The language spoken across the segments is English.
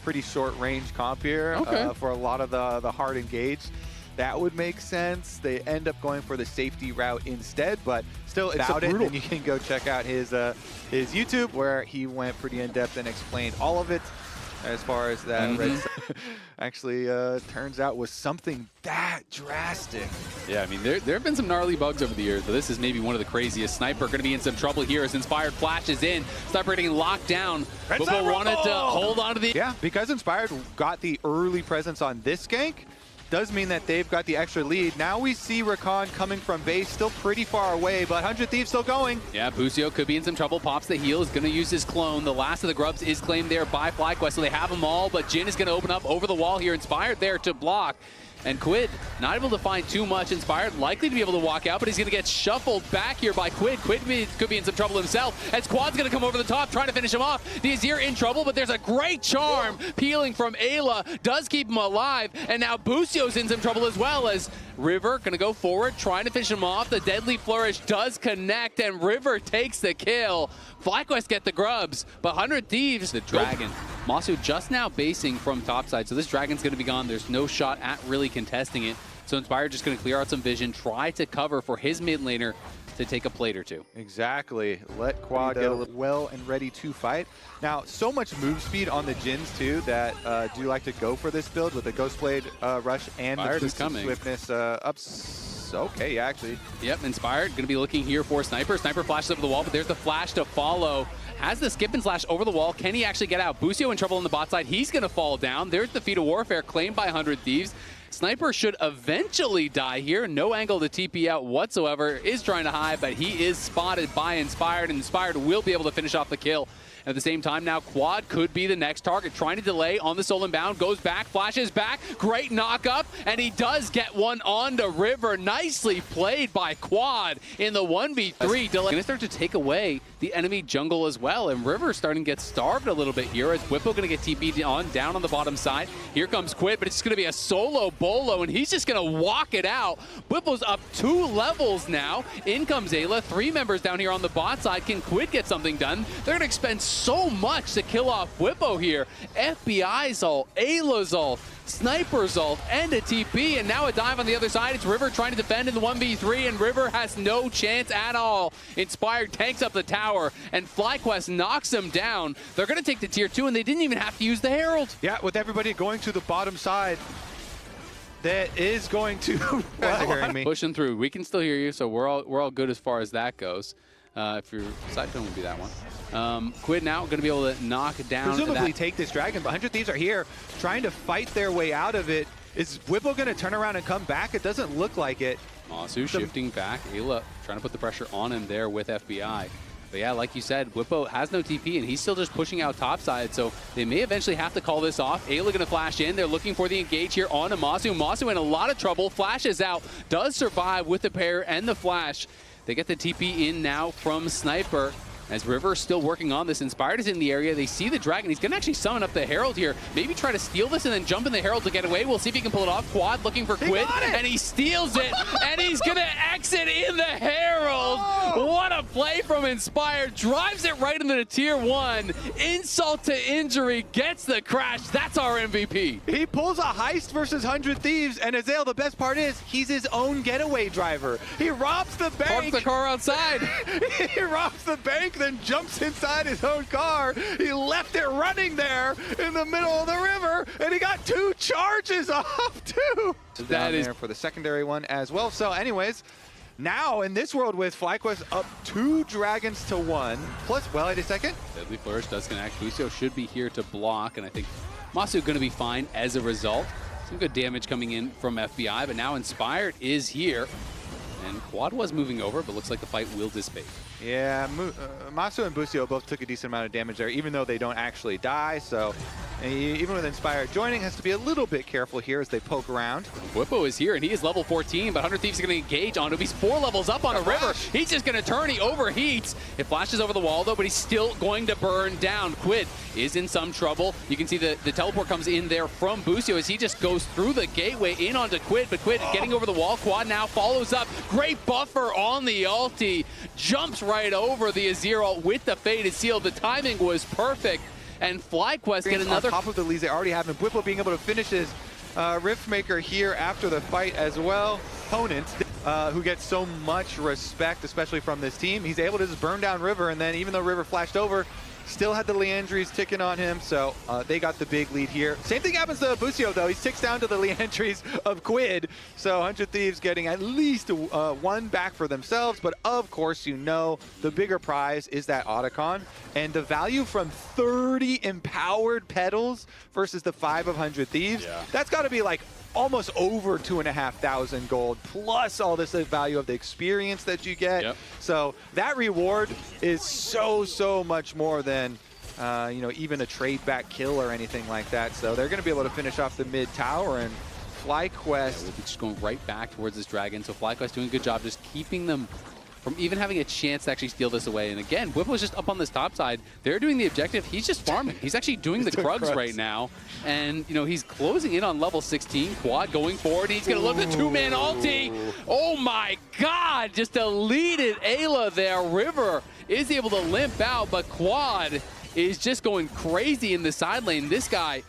pretty short range comp here for a lot of the hard engage. That would make sense. They end up going for the safety route instead, but still, it's about it. And you can go check out his YouTube where he went pretty in depth and explained all of it. As far as that red actually turns out was something that drastic. Yeah, I mean, there have been some gnarly bugs over the years, but this is maybe one of the craziest. Sniper going to be in some trouble here as Inspired flashes in. Sniper getting locked down. Bubba wanted to hold on to the... Yeah, because Inspired got the early presence on this gank, does mean that they've got the extra lead. Now we see Rakan coming from base, still pretty far away, but 100 Thieves still going. Yeah, Busio could be in some trouble. Pops the heal, is going to use his clone. The last of the grubs is claimed there by FlyQuest, so they have them all, but Jin is going to open up over the wall here. Inspired there to block. And Quid, not able to find too much. Inspired, likely to be able to walk out, but he's going to get shuffled back here by Quid. Quid could be in some trouble himself, as Quad's going to come over the top, trying to finish him off. The Azir in trouble, but there's a great charm peeling from Ayla, does keep him alive, and now Busio's in some trouble as well, as River going to go forward, trying to finish him off. The Deadly Flourish does connect, and River takes the kill. FlyQuest get the grubs, but 100 Thieves, the Dragon. Masu just now basing from topside, so this Dragon's going to be gone. There's no shot at really contesting it. So Inspired just going to clear out some vision, try to cover for his mid laner to take a plate or two. Exactly. Let Quad get well and ready to fight. Now, so much move speed on the Jins too that do like to go for this build with the Ghostblade rush and Inspired the is coming. swiftness okay, yeah, actually. Yep, Inspired going to be looking here for Sniper. Sniper flashes over the wall, but there's the flash to follow. Has the skip and slash over the wall. Can he actually get out? Busio in trouble on the bot side. He's going to fall down. There's the Feat of Warfare claimed by 100 Thieves. Sniper should eventually die here. No angle to TP out whatsoever. Is trying to hide, but he is spotted by Inspired, and Inspired will be able to finish off the kill. At the same time now, Quad could be the next target. Trying to delay on the soul inbound. Goes back, flashes back. Great knock up, and he does get one onto River. Nicely played by Quad in the 1v3. Delay. Gonna start to take away the enemy jungle as well, and River starting to get starved a little bit here as Whippo gonna get TP'd on, down on the bottom side. Here comes Quid, but it's gonna be a solo bolo, and he's just gonna walk it out. Whippo's up 2 levels now. In comes Ayla. 3 members down here on the bot side. Can Quid get something done? They're gonna expend so much to kill off Whippo here. FBI's ult, Ayla's ult, Sniper's ult, and a TP, and now a dive on the other side. It's River trying to defend in the 1v3, and River has no chance at all. Inspired tanks up the tower, and FlyQuest knocks him down. They're going to take the tier 2, and they didn't even have to use the Herald. Yeah, with everybody going to the bottom side, that is going to hearing me. Pushing through. We can still hear you, so we're all good as far as that goes. If your side tone would be that one. Quid now going to be able to knock down. Presumably take this Dragon, but 100 Thieves are here trying to fight their way out of it. Is Whippo going to turn around and come back? It doesn't look like it. Masu shifting back. Ayla trying to put the pressure on him there with FBI. But yeah, like you said, Whippo has no TP, and he's still just pushing out topside, so they may eventually have to call this off. Ayla going to flash in. They're looking for the engage here on Masu. Masu in a lot of trouble. Flashes out. Does survive with the parry and the flash. They get the TP in now from Sniper. As River's still working on this, Inspired is in the area. They see the Dragon. He's going to actually summon up the Herald here. Maybe try to steal this and then jump in the Herald to get away. We'll see if he can pull it off. Quad looking for Quid, and he steals it, and he's going to exit in the Herald. Oh. What a play from Inspired. Drives it right into the tier 1. Insult to injury, gets the crash. That's our MVP. He pulls a heist versus 100 Thieves, and Azale, the best part is, he's his own getaway driver. He robs the bank. Parks the car outside. He robs the bank, then jumps inside his own car. He left it running there in the middle of the river, and he got 2 charges off too. That is there for the secondary one as well. So anyways, now in this world with FlyQuest up 2 dragons to 1, plus, well, wait a second. Deadly Flourish does connect. Busio should be here to block, and I think Masu going to be fine as a result. Some good damage coming in from FBI, but now Inspired is here. And Quad was moving over, but looks like the fight will dissipate. Yeah, Masu and Busio both took a decent amount of damage there, even though they don't actually die. So even with Inspired joining, has to be a little bit careful here as they poke around. Whippo is here, and he is level 14, but 100 Thieves is going to engage on him. He's 4 levels up on a river. He's just going to turn. He overheats. It flashes over the wall, though, but he's still going to burn down. Quid is in some trouble. You can see the teleport comes in there from Busio as he just goes through the gateway in onto Quid, but Quid getting over the wall. Quad now follows up. Great buffer on the ulti. Jumps right over the Azir ult with the Fate is sealed. The timing was perfect. and FlyQuest get another. On top of the leads they already have, and Bwipo being able to finish his Riftmaker here after the fight as well. Opponent who gets so much respect, especially from this team. He's able to just burn down River, and then even though River flashed over, still had the Leandries ticking on him, so they got the big lead here. Same thing happens to Busio, though. He ticks down to the Leandries of Quid, so 100 Thieves getting at least one back for themselves, but of course, you know, the bigger prize is that Otacon, and the value from 30 empowered pedals versus the 5 of 100 Thieves, that's got to be like almost over 2,500 gold, plus all this value of the experience that you get. So that reward is so much more than you know, even a trade back kill or anything like that. So they're going to be able to finish off the mid tower, and FlyQuest we'll be just going right back towards this dragon. So FlyQuest doing a good job just keeping them from even having a chance to actually steal this away. And again, Bwipo's just up on this top side. They're doing the objective. He's just farming. He's actually doing the Krugs right now. And, you know, he's closing in on level 16. Quad going forward. He's going to look at the two-man ulti. Oh, my God. Just deleted Ayla there. River is able to limp out, but Quad is just going crazy in the side lane. This guy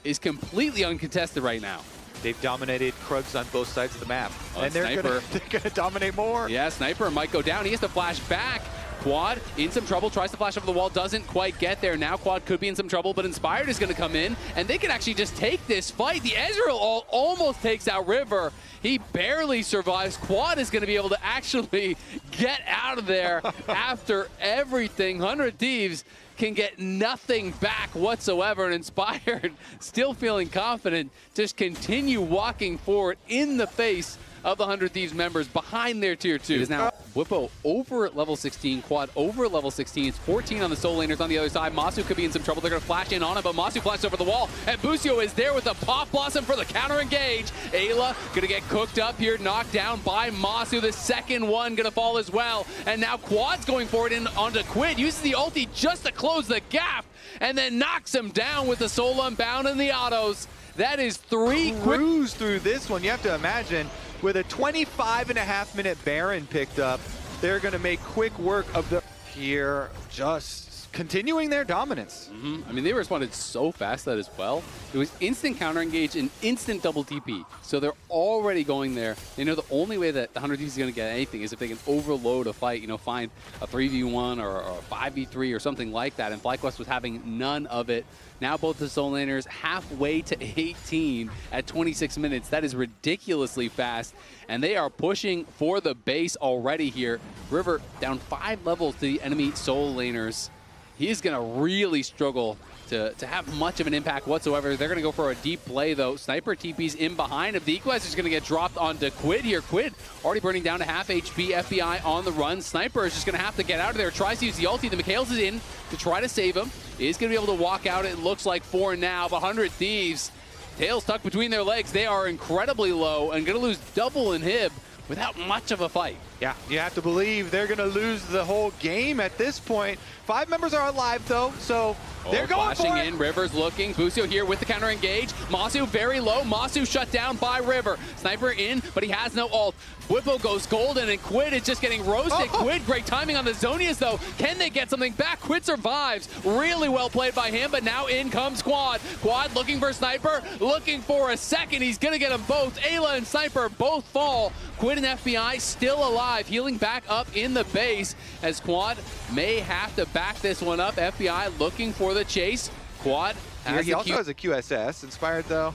is completely uncontested right now. They've dominated Krugs on both sides of the map. And they're gonna dominate more. Yeah, Sniper might go down. He has to flash back. Quad in some trouble, tries to flash over the wall, doesn't quite get there. Now Quad could be in some trouble, but Inspired is going to come in, and they can actually just take this fight. The Ezreal almost takes out River. He barely survives. Quad is going to be able to actually get out of there after everything. 100 Thieves can get nothing back whatsoever, and Inspired, still feeling confident, just continue walking forward in the face of the 100 Thieves members behind their tier 2. It is now Bwipo over at level 16, Quad over at level 16. It's 14 on the Soul Laners on the other side. Masu could be in some trouble. They're going to flash in on him, but Masu flashes over the wall, and Busio is there with a Pop Blossom for the counter engage. Ayla going to get cooked up here, knocked down by Masu. The second one going to fall as well, and now Quad's going forward in onto Quid, uses the ulti just to close the gap, and then knocks him down with the Soul Unbound and the autos. That is 3 cruise through this one. You have to imagine, with a 25.5-minute Baron picked up, they're going to make quick work of the here, just continuing their dominance. I mean, they responded so fast that as well. It was instant counter engage and instant double TP. So they're already going there. They know the only way that the 100 Thieves is going to get anything is if they can overload a fight, you know, find a 3v1 or a 5v3 or something like that. And FlyQuest was having none of it. Now both the Soul Laners halfway to 18 at 26 minutes. That is ridiculously fast. And they are pushing for the base already here. River down 5 levels to the enemy Soul Laners. He's going to really struggle to have much of an impact whatsoever. They're going to go for a deep play, though. Sniper TP's in behind him. The Equalizer is going to get dropped onto Quid here. Quid already burning down to half HP. FBI on the run. Sniper is just going to have to get out of there. Tries to use the ulti. The Mikhails is in to try to save him. Is going to be able to walk out, it looks like, for now. But 100 Thieves, tail stuck between their legs. They are incredibly low and going to lose double inhib without much of a fight. Yeah, you have to believe they're going to lose the whole game at this point. 5 members are alive, though, so they're going for it. In, River's looking. Busio here with the counter engage. Masu very low. Masu shut down by River. Sniper in, but he has no ult. Bwipo goes golden, and Quid is just getting roasted. Quid, great timing on the Zonias, though. Can they get something back? Quid survives. Really well played by him, but now in comes Quad. Quad looking for Sniper, looking for a second. He's going to get them both. Ayla and Sniper both fall. Quid and FBI still alive, healing back up in the base, as Quad may have to back this one up. FBI looking for the chase. Quad has he also has a QSS. Inspired, though.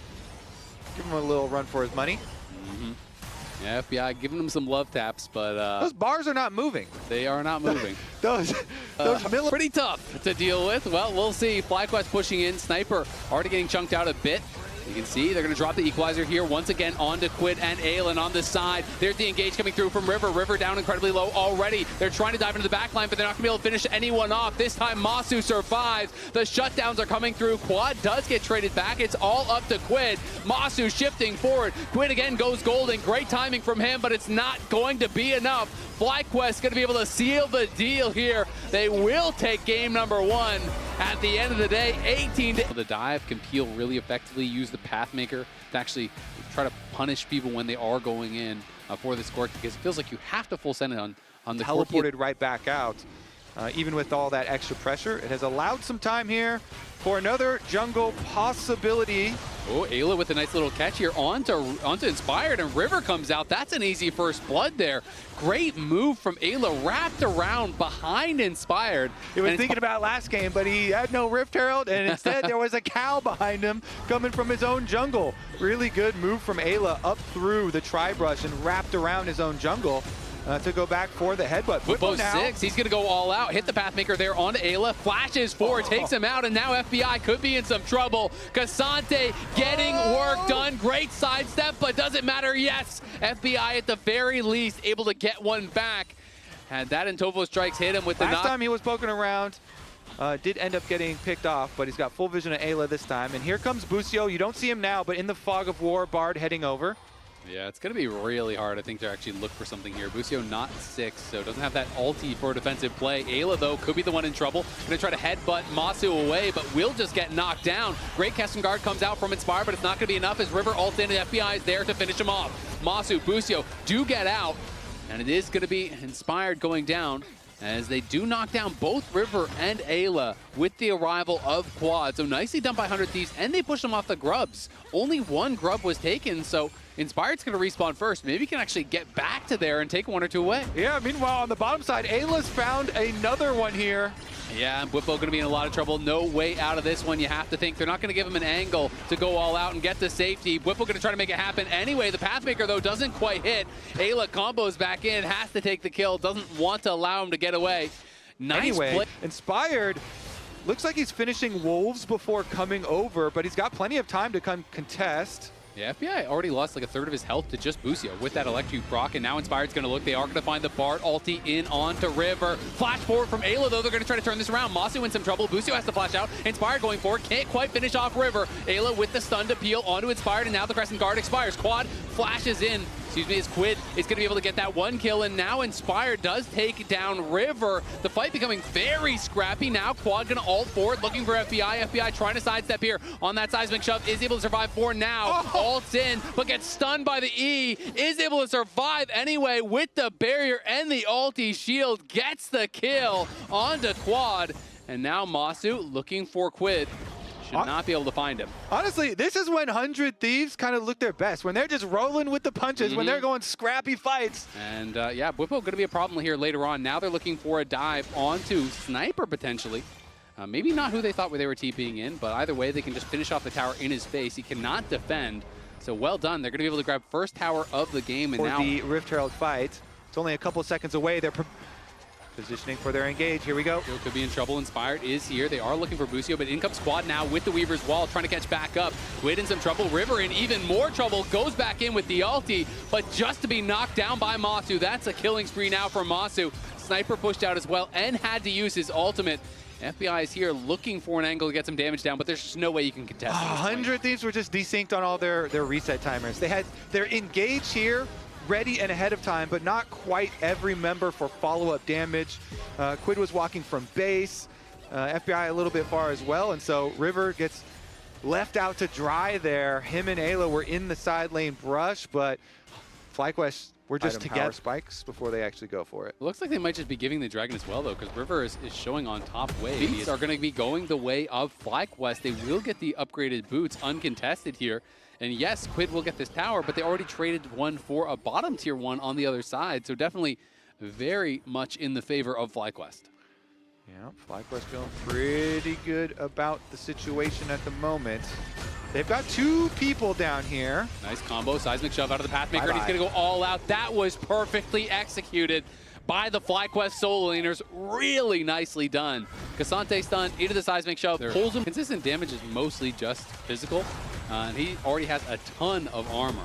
Give him a little run for his money. Yeah, FBI giving them some love taps, but those bars are not moving. They are not moving. those pretty tough to deal with. Well, we'll see. FlyQuest pushing in. Sniper already getting chunked out a bit. You can see they're going to drop the Equalizer here once again onto Quid and Aelin on the side. There's the engage coming through from River. River down incredibly low already. They're trying to dive into the backline, but they're not going to be able to finish anyone off. This time Masu survives. The shutdowns are coming through. Quad does get traded back. It's all up to Quid. Masu shifting forward. Quid again goes golden. Great timing from him, but it's not going to be enough. FlyQuest going to be able to seal the deal here. They will take game number 1. At the end of the day, 18 to... The dive can peel really effectively, use the Pathmaker to actually try to punish people when they are going in for this court, because it feels like you have to full send it on the teleported right back out. even with all that extra pressure. It has allowed some time here for another jungle possibility. Oh, Ayla with a nice little catch here onto Inspired, and River comes out. That's an easy first blood there. Great move from Ayla, wrapped around behind Inspired. He was thinking about last game, but he had no Rift Herald, and instead there was a cow behind him coming from his own jungle. Really good move from Ayla up through the tri-brush and wrapped around his own jungle. To go back for the headbutt. Bwipo 6, he's going to go all out. Hit the Pathmaker there onto Ayla. Flashes forward, takes him out, and now FBI could be in some trouble. K'Sante getting work done. Great sidestep, but doesn't matter. Yes, FBI at the very least able to get one back. Had that and Tovo Strikes hit him with the knock. Last time he was poking around, did end up getting picked off, but he's got full vision of Ayla this time. And here comes Busio. You don't see him now, but in the fog of war, Bard heading over. Yeah, it's going to be really hard, I think, to actually look for something here. Busio not 6, so doesn't have that ulti for a defensive play. Ayla, though, could be the one in trouble. Going to try to headbutt Masu away, but will just get knocked down. Great custom guard comes out from Inspire, but it's not going to be enough as River ults in and FBI is there to finish him off. Masu, Busio do get out, and it is going to be Inspired going down as they do knock down both River and Ayla with the arrival of Quad. So nicely done by 100 Thieves, and they push them off the grubs. Only one grub was taken, so Inspired's going to respawn first. Maybe he can actually get back to there and take one or two away. Yeah, meanwhile, on the bottom side, Ayla's found another one here. Yeah, and Bwipo going to be in a lot of trouble. No way out of this one, you have to think. They're not going to give him an angle to go all out and get to safety. Bwipo going to try to make it happen anyway. The Pathmaker, though, doesn't quite hit. Ayla combos back in, has to take the kill, doesn't want to allow him to get away. Nice play. Inspired looks like he's finishing Wolves before coming over, but he's got plenty of time to come contest. Yeah, FBI already lost like a third of his health to just Busio with that electric proc, and now Inspired's going to look. They are going to find the Bard ulti in onto River. Flash forward from Ayla, though. They're going to try to turn this around. Masu in some trouble. Busio has to flash out. Inspired going forward. Can't quite finish off River. Ayla with the stunned appeal onto Inspired, and now the Crescent Guard expires. Quad flashes in. As Quid is going to be able to get that one kill, and now Inspired does take down River. The fight becoming very scrappy. Now Quad going to ult forward, looking for FBI. FBI trying to sidestep here on that seismic shove. Is able to survive for now. Ults in, but gets stunned by the E. Is able to survive anyway with the barrier and the ulti shield. Gets the kill onto Quad. And now Masu looking for Quid. Should not be able to find him. Honestly, this is when 100 Thieves kind of look their best. When they're just rolling with the punches, when they're going scrappy fights. And yeah, Bwipo going to be a problem here later on. Now they're looking for a dive onto Sniper potentially. Maybe not who they thought they were TPing in, but either way, they can just finish off the tower in his face. He cannot defend. So well done. They're going to be able to grab first tower of the game. And for now the Rift Herald fight. It's only a couple seconds away. They're positioning for their engage. Here we go. Could be in trouble. Inspired is here. They are looking for Busio, but in comes Quad now with the Weaver's Wall, trying to catch back up. Quid in some trouble. River in even more trouble. Goes back in with the ulti, but just to be knocked down by Masu. That's a killing spree now for Masu. Sniper pushed out as well and had to use his ultimate. FBI is here looking for an angle to get some damage down, but there's just no way you can contest. 100 Thieves were just desynced on all their reset timers. They had their engage here ready and ahead of time, but not quite every member for follow-up damage. Quid was walking from base, FBI a little bit far as well, and so River gets left out to dry there. Him and Ayla were in the side lane brush, but FlyQuest were just to get spikes before they actually go for it. It looks like they might just be giving the Dragon as well, though, because River is showing on top wave. These are going to be going the way of FlyQuest. They will get the upgraded boots uncontested here. And yes, Quid will get this tower, but they already traded one for a bottom tier one on the other side. So definitely very much in the favor of FlyQuest. Yeah, FlyQuest feeling pretty good about the situation at the moment. They've got two people down here. Nice combo, seismic shove out of the Pathmaker, and he's going to go all out. That was perfectly executed by the FlyQuest solo laners. Really nicely done. K'Sante stun into the seismic shove, pulls him. Consistent damage is mostly just physical, and he already has a ton of armor.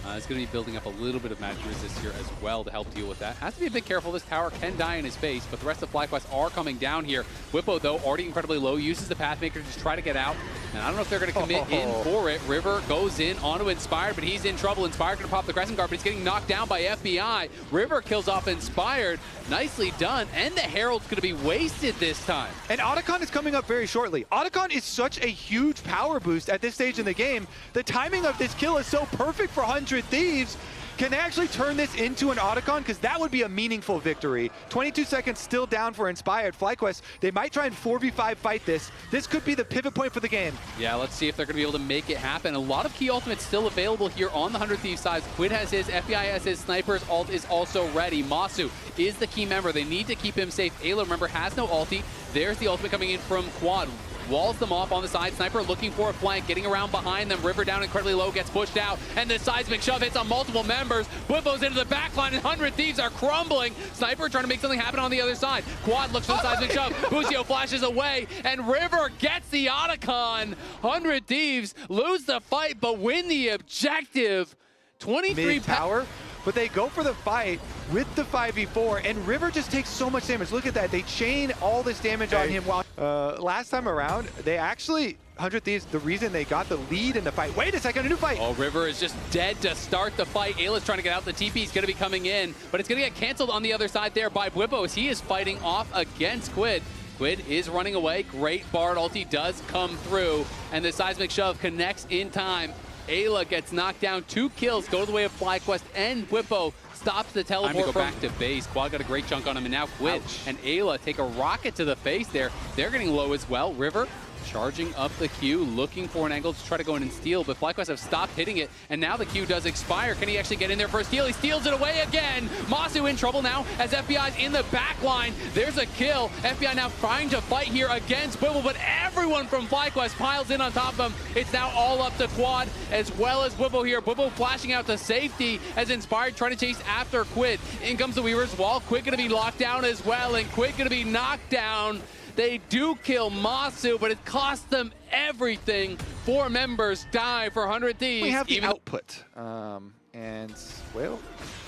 It's going to be building up a little bit of magic resist here as well to help deal with that. Has to be a bit careful. This tower can die in his face, but the rest of FlyQuest are coming down here. Bwipo, though, already incredibly low, uses the Pathmaker to just try to get out. And I don't know if they're going to commit in for it. River goes in onto Inspired, but he's in trouble. Inspired going to pop the Crescent Guard, but he's getting knocked down by FBI. River kills off Inspired. Nicely done. And the Herald's going to be wasted this time. And Otacon is coming up very shortly. Otacon is such a huge power boost at this stage in the game. The timing of this kill is so perfect for 100 Thieves. Can they actually turn this into an Otacon? Because that would be a meaningful victory. 22 seconds still down for Inspired. FlyQuest, they might try and 4v5 fight this. This could be the pivot point for the game. Yeah, let's see if they're going to be able to make it happen. A lot of key ultimates still available here on the 100 Thieves side. Quid has his, FBI has his, Sniper's ult is also ready. Masu is the key member. They need to keep him safe. Ayla, remember, has no ulti. There's the ultimate coming in from Quad. Walls them off on the side. Sniper looking for a flank, getting around behind them. River down incredibly low, gets pushed out, and the seismic shove hits on multiple members. Bwipo's into the back line, and 100 Thieves are crumbling. Sniper trying to make something happen on the other side. Quad looks for the seismic shove. Busio flashes away, and River gets the Otacon. 100 Thieves lose the fight, but win the objective. 23 tower. But they go for the fight with the 5v4, and River just takes so much damage. Look at that. They chain all this damage on him. While last time around, they actually, 100 Thieves, the reason they got the lead in the fight. Wait a second, a new fight. Oh, River is just dead to start the fight. Ayla's trying to get out. The TP is going to be coming in, but it's going to get canceled on the other side there by Bwipo as he is fighting off against Quid. Quid is running away. Great Bard ulti does come through, and the seismic shove connects in time. Ayla gets knocked down. 2 kills go the way of FlyQuest, and Bwipo stops the teleport. Time to go back to base. Quad got a great chunk on him, and now Quid and Ayla take a rocket to the face there. They're getting low as well. River charging up the Q, looking for an angle to try to go in and steal, but FlyQuest have stopped hitting it, and now the Q does expire. Can he actually get in there for a steal? He steals it away again. Masu in trouble now as FBI's in the back line. There's a kill. FBI now trying to fight here against Bwipo, but everyone from FlyQuest piles in on top of him. It's now all up to Quad as well as Bwipo here. Bwipo flashing out to safety as Inspired trying to chase after Quid. In comes the Weaver's Wall. Quid going to be locked down as well, and Quid going to be knocked down. They do kill Masu, but it cost them everything. 4 members die for 100 Thieves. We have the output. And, well,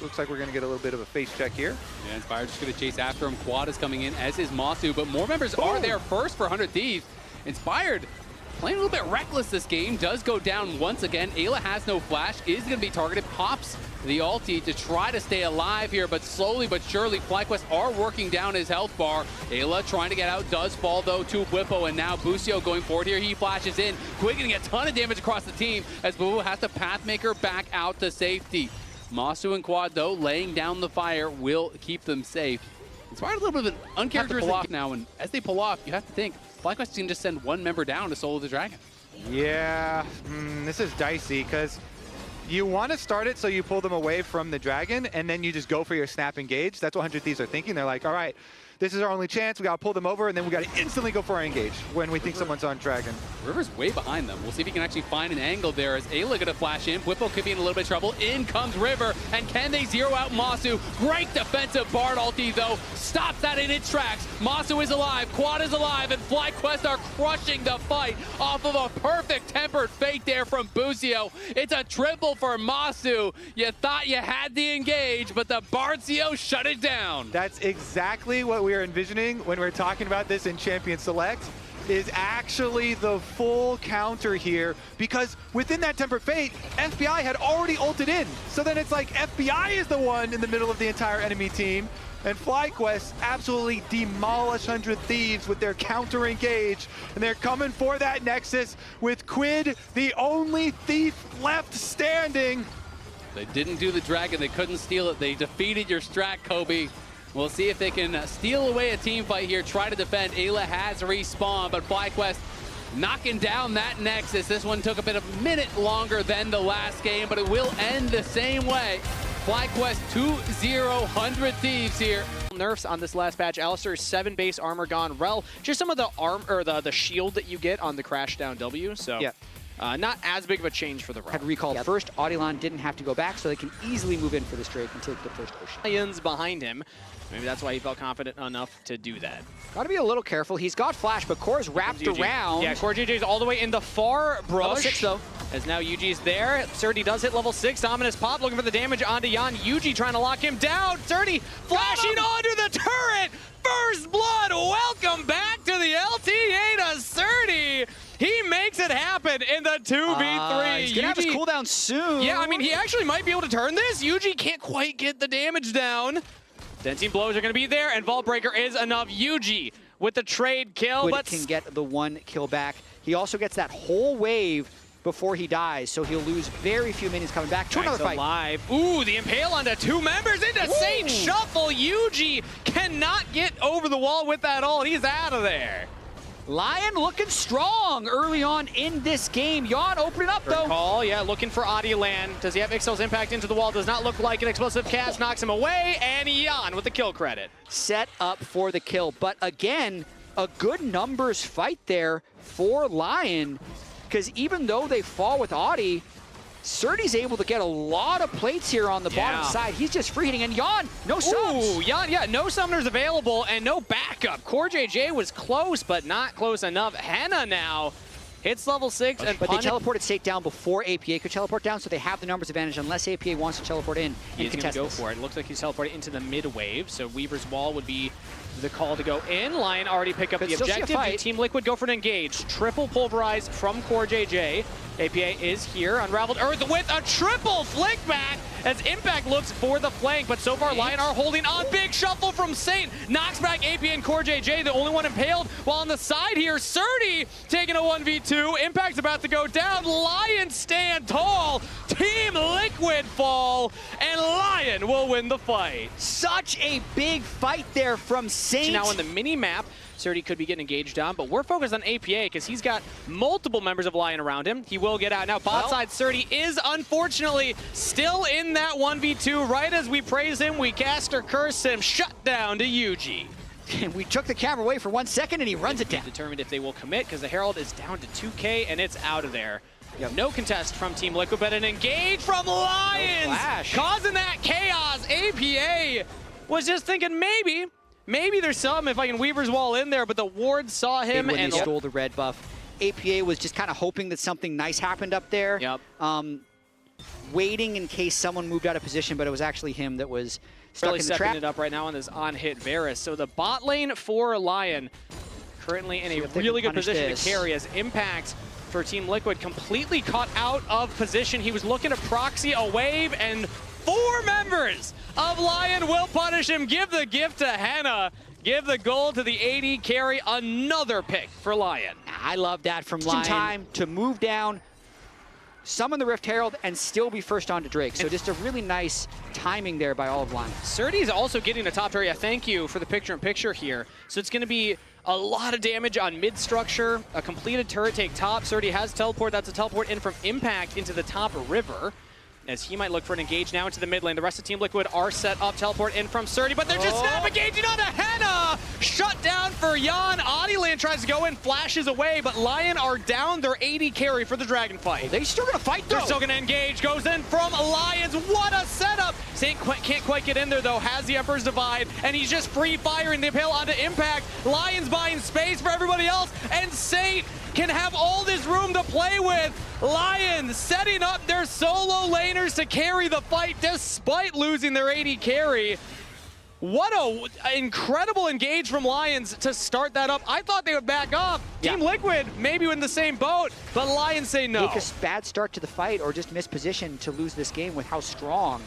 looks like we're going to get a little bit of a face check here. Yeah, Inspired just going to chase after him. Quad is coming in, as is Masu, but more members are there first for 100 Thieves. Inspired playing a little bit reckless this game, does go down once again. Ayla has no flash, is going to be targeted, pops the ulti to try to stay alive here, but slowly but surely FlyQuest are working down his health bar. Ayla trying to get out, does fall though to Bwipo, and now Busio going forward here. He flashes in. Quid getting a ton of damage across the team as Bwipo has to Pathmaker back out to safety. Masu and Quad though laying down the fire will keep them safe. Inspired a little bit of an uncharacteristic pull off now, and as they pull off, you have to think FlyQuest can just send 1 member down to solo the dragon. Yeah, this is dicey because you want to start it so you pull them away from the dragon, and then you just go for your snap engage. That's what 100 Thieves are thinking. They're like, all right, this is our only chance. We got to pull them over, and then we got to instantly go for our engage when we think someone's on dragon. River's way behind them. We'll see if he can actually find an angle there as Ayla going to flash in. Bwipo could be in a little bit of trouble. In comes River, and can they zero out Masu? Great defensive Bard ulti, though. Stops that in its tracks. Masu is alive, Quad is alive, and FlyQuest are crushing the fight off of a perfect tempered fate there from Busio. It's a triple for Masu. You thought you had the engage, but the Bardzio shut it down. That's exactly what we were envisioning when we're talking about this in Champion Select, is actually the full counter here, because within that Tempered Fate, FBI had already ulted in. So then it's like FBI is the one in the middle of the entire enemy team, and FlyQuest absolutely demolish 100 Thieves with their counter engage, and they're coming for that Nexus with Quid, the only thief left standing. They didn't do the dragon, they couldn't steal it. They defeated your strat, Kobe. We'll see if they can steal away a team fight here, try to defend. Ayla has respawned, but FlyQuest knocking down that Nexus. This one took a minute longer than the last game, but it will end the same way. FlyQuest 2-0, 100 Thieves here. Nerfs on this last patch. Alistar's 7 base armor gone. Rel, just some of the arm or the shield that you get on the crash down W. So yeah. Not as big of a change for the Rel. Had recalled first. Audilon didn't have to go back, so they can easily move in for this trade and take the first Ocean. Lions behind him. Maybe that's why he felt confident enough to do that. Gotta be a little careful. He's got flash, but Core's wrapped around. Yeah, Core GG's all the way in the far brush. Level 6 though. As now Yuji's there. Surdy does hit level 6. Dominus Pop looking for the damage onto Yan. Yuji trying to lock him down. Surdy flashing onto the turret. First blood. Welcome back to the LTA to Surdy. He makes it happen in the 2v3. He's gonna have his cooldown soon. Yeah, I mean, he actually might be able to turn this. Yuji can't quite get the damage down. Dancing blows are going to be there, and Vault Breaker is enough. Yuji with the trade kill, Quid but can get the 1 kill back. He also gets that whole wave before he dies, so he'll lose very few minions coming back to another fight. Alive. Ooh, the impale onto 2 members into Saint Shuffle. Yuji cannot get over the wall with that ult. He's out of there. Lion looking strong early on in this game. Yawn opening up, though. Call, yeah, looking for Adiland. Does he have Ixel's impact into the wall? Does not look like an explosive cast. Knocks him away, and Yawn with the kill credit. Set up for the kill. But again, a good numbers fight there for Lion, because even though they fall with Audi, Surdy's able to get a lot of plates here on the bottom side. He's just free hitting, and Yawn, no subs. Ooh, Yawn, yeah, no summoners available and no backup. Core JJ was close, but not close enough. Henna now hits level 6. But they teleported State down before APA could teleport down, so they have the numbers advantage unless APA wants to teleport in and contest this. Go for it. Looks like he's teleported into the mid wave, so Weaver's wall would be the call to go in. Lion already pick up the objective. Do Team Liquid go for an engage? Triple pulverize from Core JJ. APA is here. Unraveled Earth with a triple flick back as Impact looks for the flank, but so far Lion are holding on. Big shuffle from Saint. Knocks back APA and Core JJ, the only one impaled. While on the side here, Surdy taking a 1v2. Impact's about to go down. Lion stand tall. Team Liquid fall, and Lion will win the fight. Such a big fight there from Saint. Now on the mini-map, Surdy could be getting engaged on, but we're focused on APA because he's got multiple members of Lion around him. He will get out. Now, bot side Surdy is unfortunately still in that 1v2. Right as we praise him, we cast or curse him. Shut down to Yuji. And we took the camera away for 1 second, and he runs it down. Determined if they will commit because the Herald is down to 2K, and it's out of there. No contest from Team Liquid, but an engage from Lions, causing that chaos. APA was just thinking maybe there's some if I can Weaver's wall in there, but the ward saw him and he stole the red buff. APA was just kind of hoping that something nice happened up there. Waiting in case someone moved out of position, but it was actually him that was stuck in the trap. Stepping it up right now on this on-hit Varus. So the bot lane for Lion currently in a really good position to carry as Impact for Team Liquid completely caught out of position. He was looking to proxy a wave, and 4 members of Lion will punish him. Give the gift to Henna. Give the gold to the AD carry. Another pick for Lion. I love that from Lion. Time to move down, summon the Rift Herald, and still be first on to Drake. So just a really nice timing there by all of Lion. Surdy's also getting the top area. Thank you for the picture-in-picture here. So it's going to be a lot of damage on mid-structure. A completed turret take top. Surdy has teleport. That's a teleport in from Impact into the top river, as he might look for an engage now into the mid lane. The rest of Team Liquid are set up. Teleport in from Surdy, but they're just snap engaging onto Henna! Shut down for Yawn. Adiland tries to go in, flashes away, but Lion are down their AD carry for the Dragon fight. They still gonna fight though. They're still gonna engage. Goes in from Lions. What a setup! Saint can't quite get in there though. Has the Emperor's Divide, and he's just free firing the impale onto Impact. Lions buying space for everybody else, and Saint can have all this room to play with. Lions setting up their solo laners to carry the fight despite losing their AD carry. What a incredible engage from Lions to start that up. I thought they would back off. Team Liquid maybe in the same boat, but Lions say no. Take a bad start to the fight or just miss position to lose this game with how strong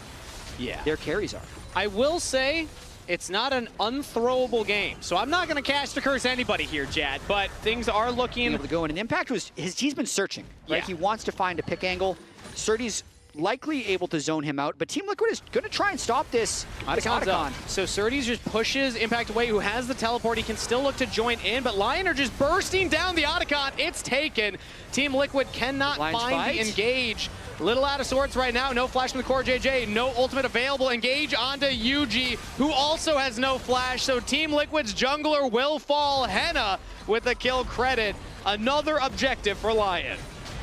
their carries are. I will say, it's not an unthrowable game, so I'm not going to cast or curse anybody here, Jad, but things are looking... able to go in, and Impact was... he's been searching, right? He wants to find a pick angle. Surdy's likely able to zone him out, but Team Liquid is going to try and stop this Otacon. So Surdy's just pushes Impact away, who has the teleport. He can still look to join in, but Lion are just bursting down the Otacon. It's taken. Team Liquid cannot find the engage. Little out of sorts right now. No flash from the Core JJ. No ultimate available. Engage onto Yuji, who also has no flash. So Team Liquid's jungler will fall. Henna with the kill credit. Another objective for Lion.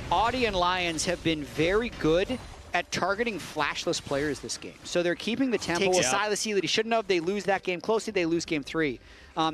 Audi and Lions have been very good at targeting flashless players this game. So they're keeping the tempo. Silas that he shouldn't have. They lose that game closely. They lose game 3.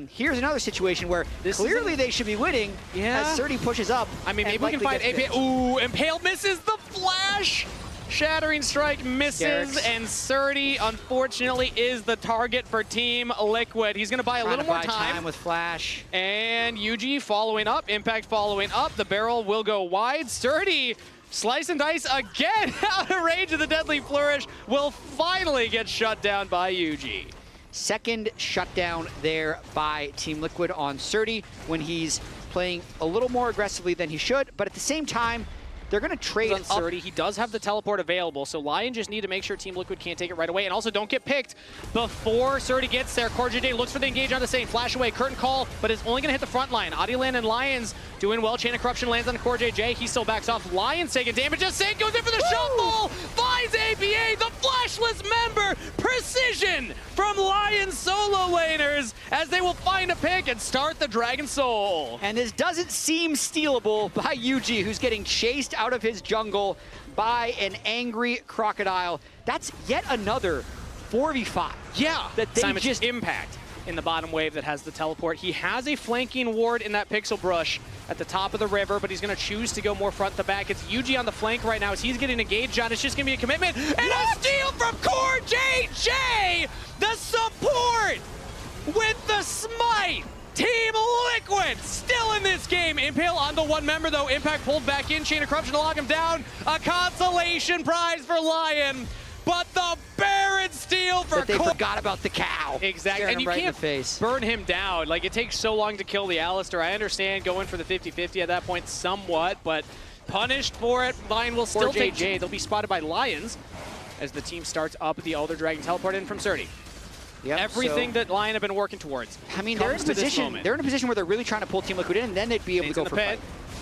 Here's another situation where clearly they should be winning as Surdy pushes up. I mean, maybe we can find APA. Ooh, Impale misses the flash. Shattering Strike misses, and Surdy, unfortunately, is the target for Team Liquid. He's going to buy a little more time with flash. And Yuji following up, Impact following up. The barrel will go wide. Surdy, slice and dice again out of range of the Deadly Flourish, will finally get shut down by Yuji. Second shutdown there by Team Liquid on Surdy when he's playing a little more aggressively than he should, but at the same time, they're going to trade up. 30. He does have the teleport available, so Lion just need to make sure Team Liquid can't take it right away. And also don't get picked before Surdy gets there. CoreJJ looks for the engage on the Saint. Flash away, curtain call, but it's only going to hit the front line. Adilan and Lions doing well. Chain of Corruption lands on CoreJJ. He still backs off. Lions taking damage. As Saint goes in for the shuffle. Finds APA, the flashless member. Precision from Lions solo laners as they will find a pick and start the Dragon Soul. And this doesn't seem stealable by Yuji, who's getting chased out of his jungle by an angry crocodile. That's yet another 4v5. Yeah, that they Simon's just impact in the bottom wave that has the teleport. He has a flanking ward in that pixel brush at the top of the river, but he's going to choose to go more front to back. It's Yuji on the flank right now as he's getting engaged on. It's just going to be a commitment. And a steal from CoreJJ! The support with the smite! Team Liquid still in this game. Impale on the one member though. Impact pulled back in. Chain of Corruption to lock him down. A consolation prize for Lion. But the Baron steal for they forgot about the cow. Exactly. And you right can't burn him down. Like, it takes so long to kill the Alistair. I understand going for the 50-50 at that point somewhat, but punished for it. Lion will still take JJ. They'll be spotted by Lions as the team starts up the Elder Dragon teleport in from Surdy. Yep, everything that Lion have been working towards. I mean, they're in a position. They're in a position where they're really trying to pull Team Liquid in, and then they'd be able to go for fight.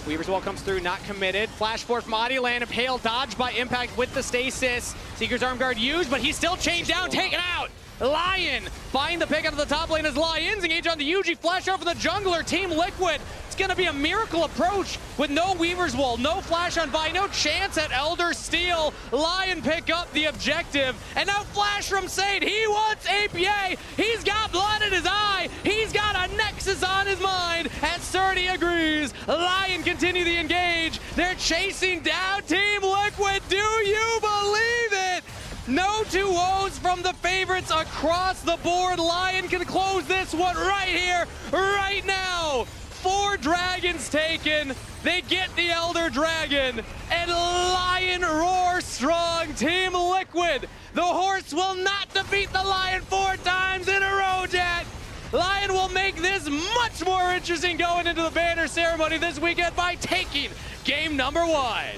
Weaver's Wall comes through, not committed. Flash force from Adilan, Impale dodged by Impact with the stasis. Seeker's arm guard used, but he's still chained down, taken out. Lion find the pick out of the top lane as Lions engage on the Yuji. Flash over the jungler, Team Liquid. It's gonna be a miracle approach with no Weaver's Wall, no flash on Vi, no chance at Elder Steal. Lion pick up the objective, and now flash from Saint. He wants APA. He's got blood in his eye. He's got a Nexus on his mind, and Surdy agrees. Lion continue the engage. They're chasing down Team Liquid. Do you believe it? No 2-0s from the favorites across the board. Lion can close this one right here, right now. 4 dragons taken. They get the Elder Dragon, and Lion roar strong. Team Liquid. The horse will not defeat the Lion 4 times in a row, Jack. Lion will make this much more interesting going into the banner ceremony this weekend by taking game number 1.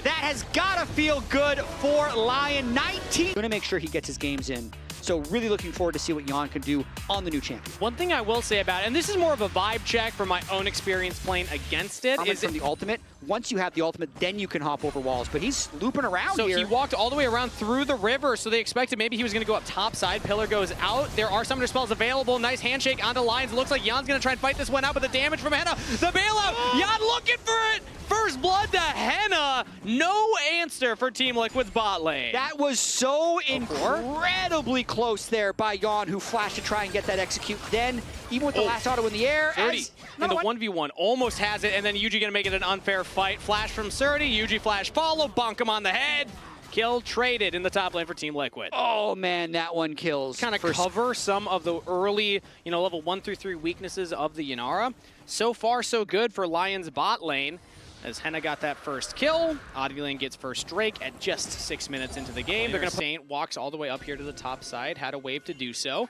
That has got to feel good for Lion. 19. Going to make sure he gets his games in. So really looking forward to see what Jan can do on the new champion. One thing I will say about it, and this is more of a vibe check from my own experience playing against it, is from the ultimate. Once you have the ultimate, then you can hop over walls. But he's looping around here. So he walked all the way around through the river, so they expected maybe he was going to go up top side. Pillar goes out. There are summoner spells available. Nice handshake onto Lions. Looks like Jan's going to try and fight this one out, but the damage from Henna. The bailout. Jan looking for it. First blood to Henna. No answer for Team Liquid's bot lane. That was so incredibly close there by Jan, who flashed to try and get that execute. Then, even with the last auto in the air, in the 1v1 almost has it, and then Yuji gonna make it an unfair fight. Flash from Surdy, Yuji flash follow, bonk him on the head. Kill traded in the top lane for Team Liquid. Oh man, that one kills. Kind of cover some of the early, level 1 through 3 weaknesses of the Yanara. So far, so good for Lion's bot lane. As Henna got that first kill, Adilan gets first Drake at just 6 minutes into the game. They're gonna Saint walks all the way up here to the top side, had a wave to do so.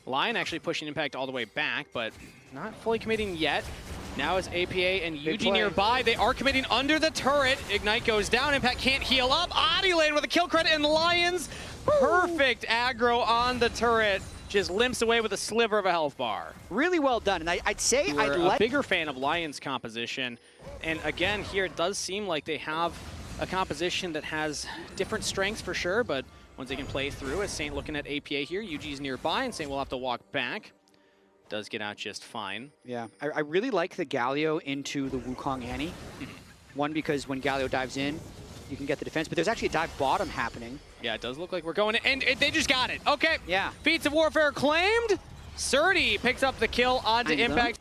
Lion actually pushing Impact all the way back, but not fully committing yet. Now is APA and Yuji nearby. They are committing under the turret. Ignite goes down, Impact can't heal up. Adilan with a kill credit, and Lions, perfect aggro on the turret. Just limps away with a sliver of a health bar. Really well done, and I'd say I'd a bigger fan of Lion's composition. And again, here it does seem like they have a composition that has different strengths for sure, but once they can play through, as Saint looking at APA here, Yuji's nearby, and Saint will have to walk back. Does get out just fine. Yeah, I really like the Galio into the Wukong Annie. One, because when Galio dives in, you can get the defense, but there's actually a dive bottom happening. Yeah, it does look like we're going, and they just got it. Okay. Yeah. Feats of Warfare claimed. Surdy picks up the kill onto Impact.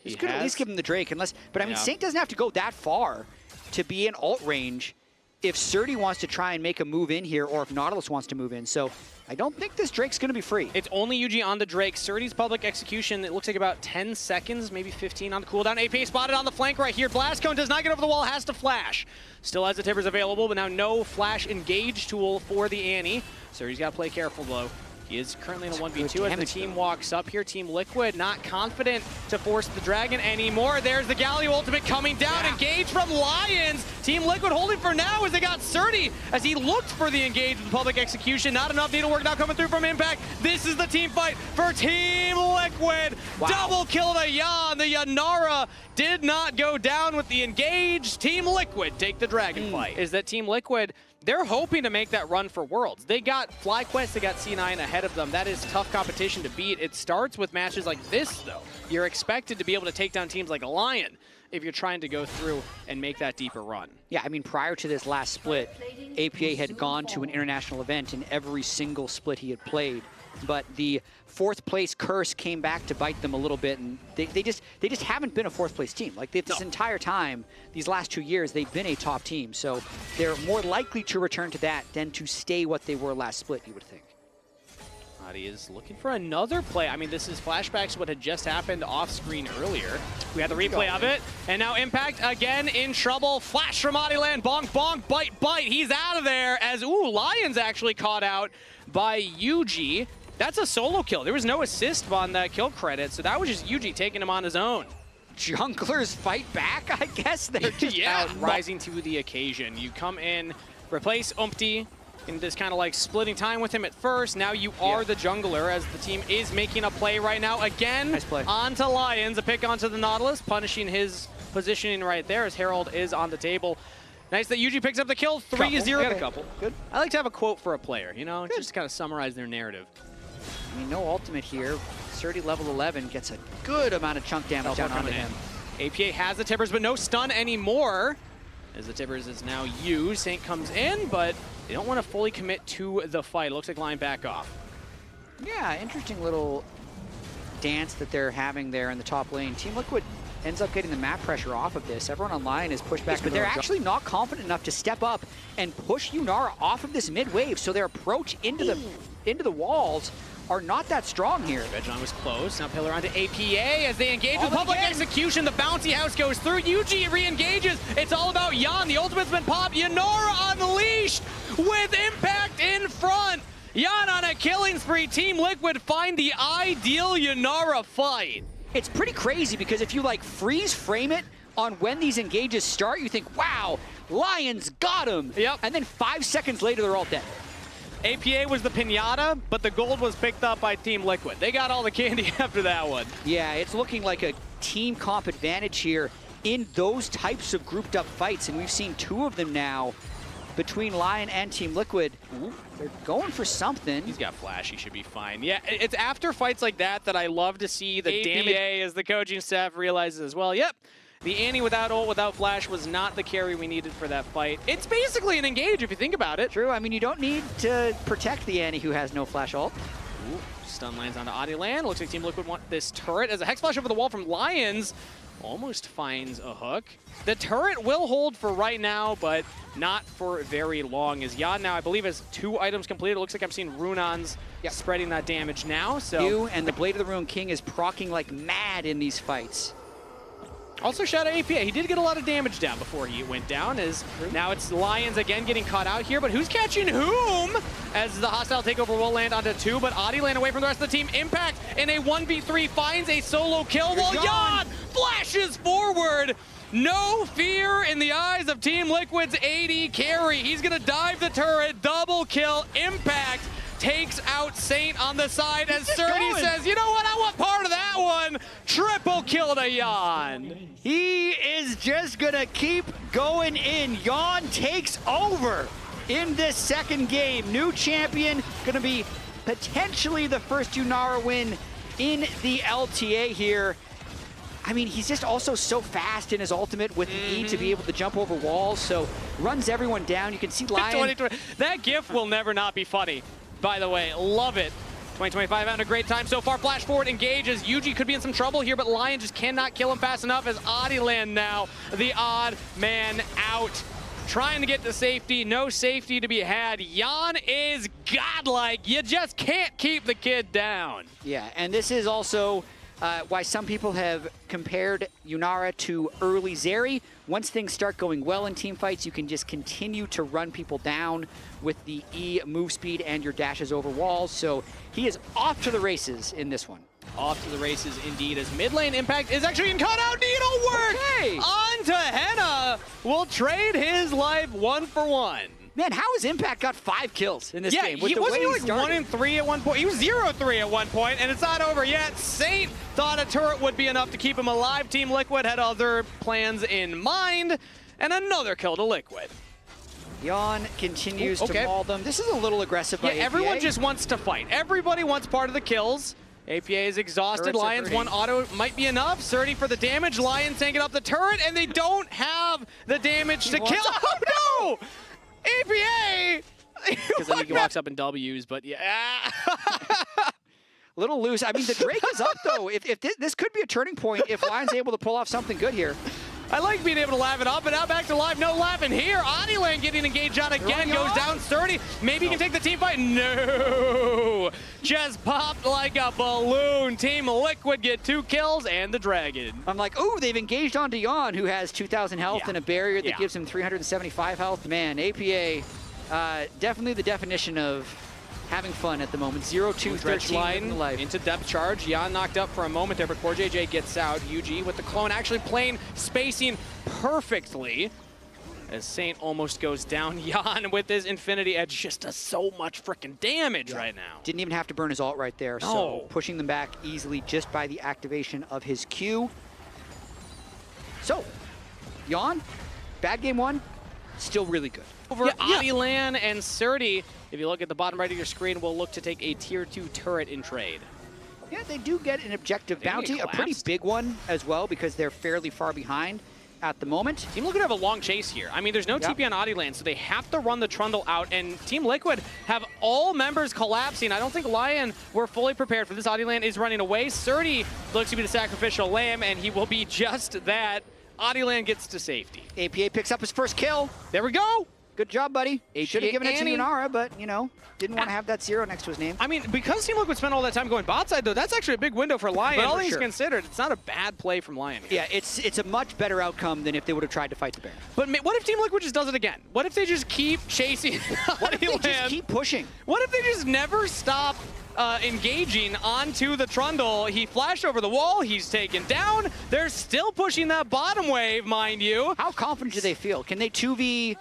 He could at least give him the Drake, but I mean, Saint doesn't have to go that far to be in ult range if Surdy wants to try and make a move in here, or if Nautilus wants to move in. So I don't think this Drake's going to be free. It's only Yuji on the Drake. Surdy's public execution, it looks like about 10 seconds, maybe 15 on the cooldown. AP spotted on the flank right here. Blast Cone does not get over the wall, has to flash. Still has the tippers available, but now no flash engage tool for the Annie. Surdy's got to play careful, though. He is currently in a 1v2 as the team walks up here. Team Liquid not confident to force the Dragon anymore. There's the Galio ultimate coming down. Engage from Lions. Team Liquid holding for now as they got Surdy as he looked for the engage with public execution. Not enough needlework now coming through from Impact. This is the team fight for Team Liquid. Wow. Double kill to Yan. The Yanara did not go down with the engage. Team Liquid take the Dragon fight. Is that Team Liquid, they're hoping to make that run for Worlds. They got FlyQuest, they got C9 ahead of them. That is tough competition to beat. It starts with matches like this, though. You're expected to be able to take down teams like Lion if you're trying to go through and make that deeper run. Yeah, I mean, prior to this last split, APA had gone to an international event in every single split he had played. But the fourth place curse came back to bite them a little bit, and they just haven't been a fourth place team. Like this entire time, these last 2 years, they've been a top team. So they're more likely to return to that than to stay what they were last split, you would think. Adi is looking for another play. I mean, this is flashbacks to what had just happened off screen earlier. We had the replay of it, and now Impact again in trouble. Flash from Adiland, bonk, bonk, bite, bite. He's out of there as, Lions actually caught out by Yuji. That's a solo kill. There was no assist on that kill credit, so that was just Yuji taking him on his own. Junglers fight back, I guess. They're just rising to the occasion. You come in, replace Umpty in this kind of like splitting time with him at first. Now you are the jungler as the team is making a play right now. Again, nice play. Onto Lions, a pick onto the Nautilus, punishing his positioning right there as Herald is on the table. Nice that Yuji picks up the kill, 3-0. A couple. Good. I like to have a quote for a player, you know, just kind of summarize their narrative. I mean, no ultimate here. Surdy level 11 gets a good amount of chunk damage down onto him. APA has the Tibbers, but no stun anymore. As the Tibbers is now used, Saint comes in, but they don't want to fully commit to the fight. It looks like Lion back off. Yeah, interesting little dance that they're having there in the top lane. Team Liquid ends up getting the map pressure off of this. Everyone on Lion is pushed back, but they're actually not confident enough to step up and push Yunara off of this mid wave, so their approach into the walls are not that strong here. Vegon was close. Now Pillar onto APA as they engage with public execution. The bouncy house goes through. Yuji re-engages. It's all about Yan. The ultimate's been popped. Yanara unleashed with Impact in front. Yan on a killing spree. Team Liquid find the ideal Yanara fight. It's pretty crazy because if you like freeze frame it on when these engages start, you think, wow, Lions got him. Yep. And then 5 seconds later, they're all dead. APA was the pinata, but the gold was picked up by Team Liquid. They got all the candy after that one. Yeah, it's looking like a team comp advantage here in those types of grouped up fights, and we've seen 2 of them now between Lion and Team Liquid. They're going for something. He's got flash, he should be fine. Yeah, it's after fights like that that I love to see the damage as the coaching staff realizes as well. Yep. The Annie without ult, without flash was not the carry we needed for that fight. It's basically an engage if you think about it. True, I mean, you don't need to protect the Annie who has no flash ult. Stun lands onto Adiland. Looks like Team Liquid want this turret as a Hex Flash over the wall from Lions. Almost finds a hook. The turret will hold for right now, but not for very long. As Yan now, I believe, has 2 items completed. It looks like I'm seeing Runons spreading that damage now. So and the Blade of the Rune King is proccing like mad in these fights. Also, shout out APA. He did get a lot of damage down before he went down. As now it's Lions again getting caught out here, but who's catching whom? As the hostile takeover will land onto 2, but Adiland away from the rest of the team. Impact in a 1v3 finds a solo kill while Yan flashes forward. No fear in the eyes of Team Liquid's AD carry. He's gonna dive the turret, double kill. Impact takes out Saint on the side as Surdy says, you know what, I want part of that one. Triple kill to Yan. He is just gonna keep going in. Yan takes over in this second game. New champion, gonna be potentially the first Yunara win in the LTA here. I mean, he's just also so fast in his ultimate with the E to be able to jump over walls, so runs everyone down. You can see Lion. That gif will never not be funny. By the way, love it. 2025 having a great time so far. Flash forward engages. Yuji could be in some trouble here, but Lion just cannot kill him fast enough as Adiland now, the odd man out. Trying to get to safety, no safety to be had. Yan is godlike. You just can't keep the kid down. Yeah, and this is also why some people have compared Yunara to early Zeri. Once things start going well in team fights, you can just continue to run people down with the E move speed and your dashes over walls. So he is off to the races in this one. Off to the races indeed, as mid lane Impact is actually getting caught out. Needlework Okay. onto Henna. Will trade his life 1-for-1. Man, how has Impact got 5 kills in this game? With he the wasn't way like started? 1-3 at one point. He was 0-3 at one point, and it's not over yet. Saint thought a turret would be enough to keep him alive. Team Liquid had other plans in mind, and another kill to Liquid. Yon continues Ooh, okay. to maul them. This is a little aggressive by APA. Everyone just wants to fight. Everybody wants part of the kills. APA is exhausted. Turrets are Lions hurting. one auto might be enough. Surdy for the damage. Lions taking up the turret, and they don't have the damage to kill. Oh no! APA! Because then he walks up in W's, but yeah. Little loose. I mean, the Drake is up, though. If this could be a turning point if Lion's able to pull off something good here. I like being able to laugh it up, but now back to live. No laughing here. Aniland getting engaged on again. Goes down 30. Maybe he can take the team fight. No! Just popped like a balloon. Team Liquid get 2 kills and the Dragon. I'm like, ooh, they've engaged on Yon, who has 2,000 health and a barrier that gives him 375 health. Man, APA, definitely the definition of having fun at the moment. 0-2, 13 line life. into depth charge. Jan knocked up for a moment there, but Core JJ gets out. UG with the clone actually playing spacing perfectly. As Saint almost goes down. Jan with his Infinity Edge just does so much freaking damage right now. Didn't even have to burn his ult right there, so pushing them back easily just by the activation of his Q. So, Yon, bad game 1, still really good. Over Adilan and Surdy, if you look at the bottom right of your screen, will look to take a tier 2 turret in trade. Yeah, they do get an objective They bounty, get a pretty collapsed. big one as well, because they're fairly far behind at the moment. Team Liquid have a long chase here. I mean, there's no TP on Adilan, so they have to run the Trundle out, and Team Liquid have all members collapsing. I don't think Lion were fully prepared for this. Adilan is running away. Surdy looks to be the sacrificial lamb, and he will be just that. Adilan gets to safety. APA picks up his first kill. There we go. Good job, buddy. Should have given it to Annie. Yunara, but, you know, didn't want to have that 0 next to his name. I mean, because Team Liquid spent all that time going bot side, though, that's actually a big window for Lion. But all things considered, it's not a bad play from Lion here. Yeah, it's a much better outcome than if they would have tried to fight the Baron. But what if Team Liquid just does it again? What if they just keep chasing What if they just keep pushing? What if they just never stop engaging onto the Trundle? He flashed over the wall. He's taken down. They're still pushing that bottom wave, mind you. How confident do they feel? Can they 2v?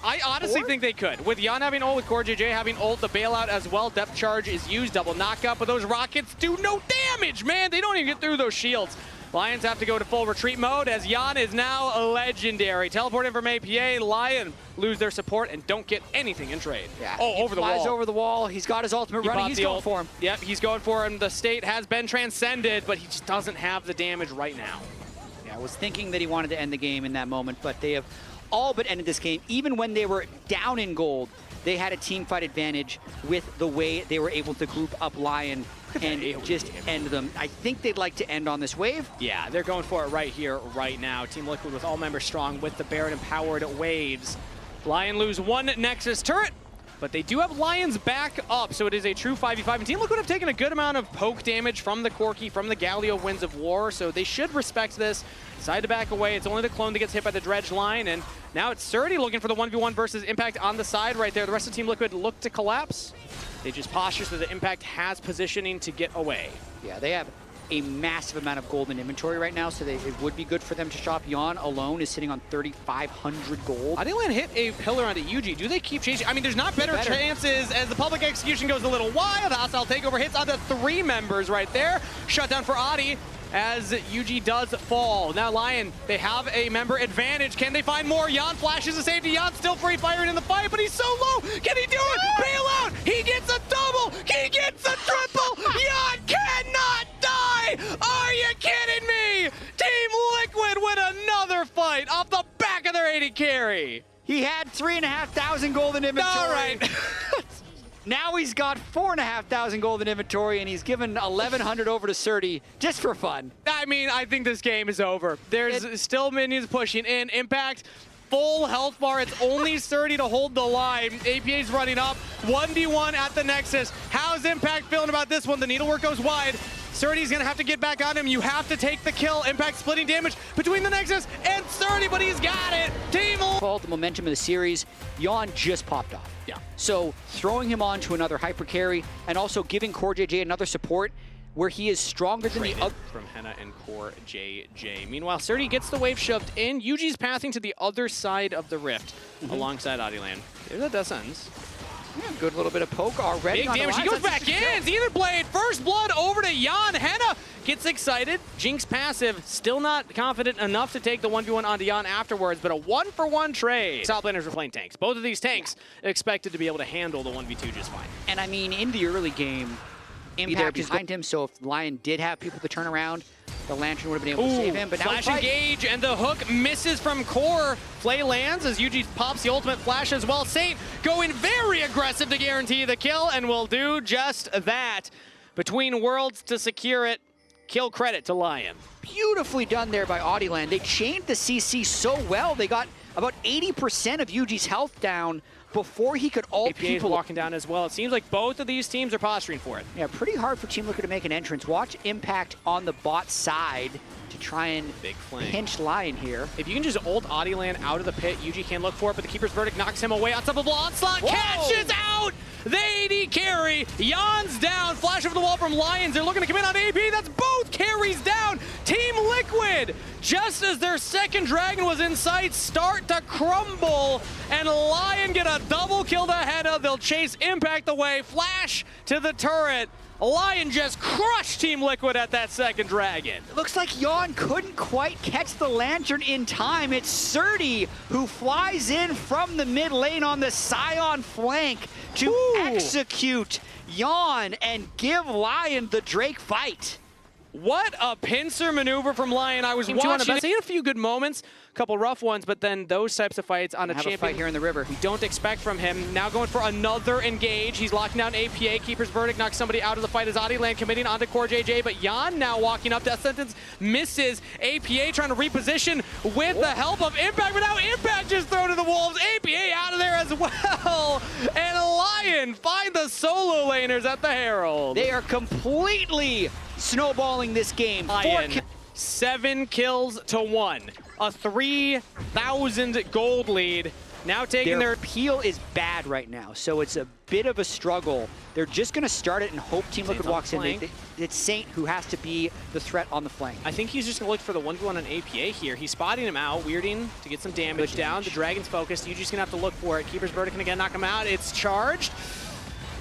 I honestly think they could. With Jan having ult, with Core JJ having ult, the bailout as well. Depth charge is used, double knockup, but those rockets do no damage, man. They don't even get through those shields. Lions have to go to full retreat mode as Jan is now a legendary. Teleport in from APA, Lion lose their support and don't get anything in trade. Yeah, over the wall. Flies over the wall. He's got his ultimate running. He's going for him. Yep, he's going for him. The state has been transcended, but he just doesn't have the damage right now. Yeah, I was thinking that he wanted to end the game in that moment, but they have all but ended this game. Even when they were down in gold, they had a team fight advantage with the way they were able to group up Lion and just end them. I think they'd like to end on this wave. Yeah, they're going for it right here, right now. Team Liquid with all members strong with the Baron-empowered waves. Lion lose 1 Nexus turret, but they do have Lions back up, so it is a true 5v5. And Team Liquid have taken a good amount of poke damage from the Corki, from the Galio Winds of War, so they should respect this. Decide to back away. It's only the clone that gets hit by the Dredge line, and now it's Surdy looking for the 1v1 versus Impact on the side right there. The rest of Team Liquid look to collapse. They just posture so that Impact has positioning to get away. Yeah, they have a massive amount of gold in inventory right now, so it would be good for them to shop. Yon alone is sitting on 3,500 gold. Adilan hit a pillar onto UG. Do they keep chasing? I mean, there's not better chances as the public execution goes a little wild. Hostile takeover hits onto 3 members right there. Shutdown for Adi as UG does fall. Now Lion, they have a member advantage. Can they find more? Jan flashes a safety. Jan still free firing in the fight, but he's so low. Can he do it? Bail out. He gets a double. He gets a triple. Jan cannot die. Are you kidding me? Team Liquid win another fight off the back of their 80 carry. He had 3,500 gold in inventory. All right. Now he's got 4,500 gold in inventory, and he's given 1,100 over to Surdy just for fun. I mean, I think this game is over. There's still minions pushing in. Impact, full health bar. It's only 30 to hold the line. APA's running up. 1v1 at the Nexus. How's Impact feeling about this one? The needlework goes wide. Surdy's gonna have to get back on him. You have to take the kill. Impact splitting damage between the Nexus and Surdy, but he's got it. Team The momentum of the series, Jan just popped off. Yeah. So throwing him on to another hyper carry and also giving Core JJ another support where he is stronger than the other. From Henna and Core JJ. Meanwhile, Surdy gets the wave shoved in. Yuji's passing to the other side of the rift alongside Adiland. There's a Descends. Yeah, good little bit of poke already. Big damage. He goes back in. Zenith Blade. First blood over to Jan. Henna gets excited. Jinx passive. Still not confident enough to take the 1v1 onto Jan afterwards, but a 1-for-1 trade. Top laners are playing tanks. Both of these tanks expected to be able to handle the 1v2 just fine. And I mean, in the early game, Impact is behind him, so if Lion did have people to turn around, the Lantern would have been able to save him. But now flash engage, and the hook misses from Core. Flay lands as Yuji pops the ultimate flash as well. Saint going very aggressive to guarantee the kill, and will do just that. Between worlds to secure it. Kill credit to Lion. Beautifully done there by Adiland. They chained the CC so well. They got about 80% of Yuji's health down before he could ult APA people. is walking down as well. It seems like both of these teams are posturing for it. Yeah, pretty hard for Team Liquid to make an entrance. Watch Impact on the bot side to try and pinch Lion here. If you can just ult Adiland out of the pit, Yuji can look for it, but the Keeper's Verdict knocks him away. Unstoppable Onslaught catches out the AD carry. Jan's down. Flash over the wall from Lions. They're looking to come in on AP. That's both carries down. Team Liquid, just as their second dragon was in sight, start to crumble, and Lion get a double kill to Henna. They'll chase Impact away. Flash to the turret. Lion just crushed Team Liquid at that second dragon. Looks like Jan couldn't quite catch the Lantern in time. It's Surdy who flies in from the mid lane on the Scion flank to execute Jan and give Lion the Drake fight. What a pincer maneuver from Lion. I was watching it. He had a few good moments, a couple rough ones, but then those types of fights on a champion fight here in the river. We don't expect from him. Now going for another engage. He's locking down APA. Keeper's Verdict knocks somebody out of the fight as Adiland committing onto Core JJ, but Jan now walking up. Death Sentence misses. APA trying to reposition with the help of Impact, but now Impact just thrown to the wolves. APA out of there as well. And Lion find the solo laners at the Herald. They are completely snowballing this game. 7 kills to 1. A 3,000 gold lead. Now taking their peel is bad right now, so it's a bit of a struggle. They're just going to start it and hope Team Liquid walks in. It's Saint who has to be the threat on the flank. I think he's just going to look for the 1v1 on APA here. He's spotting him out, weirding to get some damage down. The Dragon's focused. Yuji's going to have to look for it. Keeper's Verdict can again knock him out. It's charged.